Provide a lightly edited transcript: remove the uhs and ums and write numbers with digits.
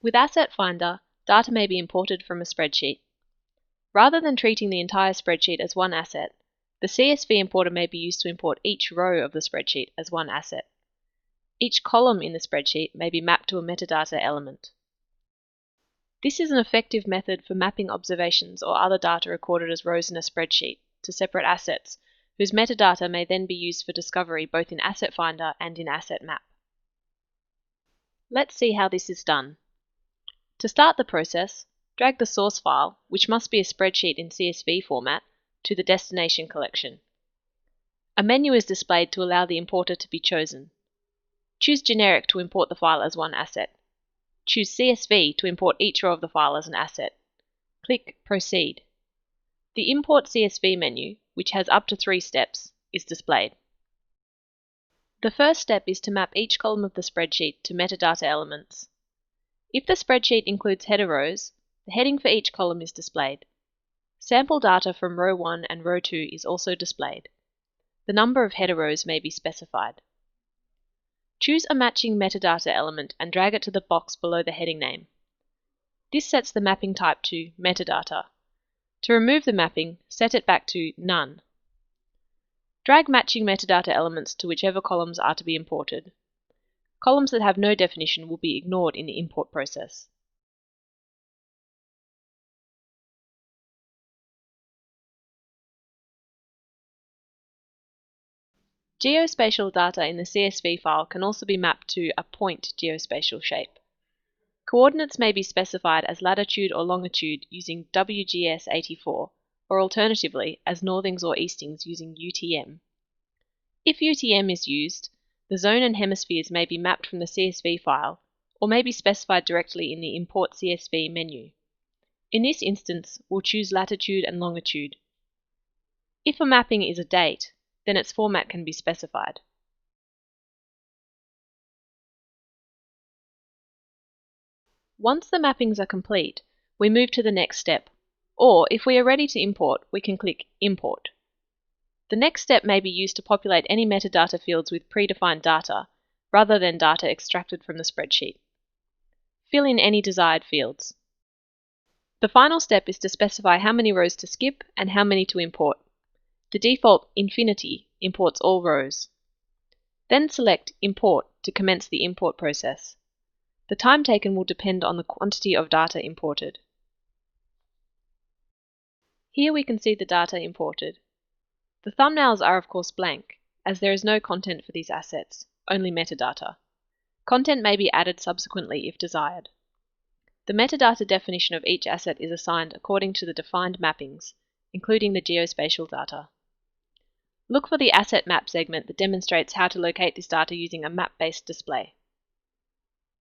With Asset Finder, data may be imported from a spreadsheet. Rather than treating the entire spreadsheet as one asset, the CSV importer may be used to import each row of the spreadsheet as one asset. Each column in the spreadsheet may be mapped to a metadata element. This is an effective method for mapping observations or other data recorded as rows in a spreadsheet to separate assets, whose metadata may then be used for discovery both in Asset Finder and in Asset Map. Let's see how this is done. To start the process, drag the source file, which must be a spreadsheet in CSV format, to the destination collection. A menu is displayed to allow the importer to be chosen. Choose Generic to import the file as one asset. Choose CSV to import each row of the file as an asset. Click Proceed. The Import CSV menu, which has up to 3 steps, is displayed. The first step is to map each column of the spreadsheet to metadata elements. If the spreadsheet includes header rows, the heading for each column is displayed. Sample data from row 1 and row 2 is also displayed. The number of header rows may be specified. Choose a matching metadata element and drag it to the box below the heading name. This sets the mapping type to metadata. To remove the mapping, set it back to None. Drag matching metadata elements to whichever columns are to be imported. Columns that have no definition will be ignored in the import process. Geospatial data in the CSV file can also be mapped to a point geospatial shape. Coordinates may be specified as latitude or longitude using WGS84, or alternatively as northings or eastings using UTM. If UTM is used, the zone and hemispheres may be mapped from the CSV file, or may be specified directly in the Import CSV menu. In this instance, we'll choose latitude and longitude. If a mapping is a date, then its format can be specified. Once the mappings are complete, we move to the next step, or if we are ready to import, we can click Import. The next step may be used to populate any metadata fields with predefined data, rather than data extracted from the spreadsheet. Fill in any desired fields. The final step is to specify how many rows to skip and how many to import. The default Infinity imports all rows. Then select Import to commence the import process. The time taken will depend on the quantity of data imported. Here we can see the data imported. The thumbnails are of course blank, as there is no content for these assets, only metadata. Content may be added subsequently if desired. The metadata definition of each asset is assigned according to the defined mappings, including the geospatial data. Look for the Asset Map segment that demonstrates how to locate this data using a map-based display.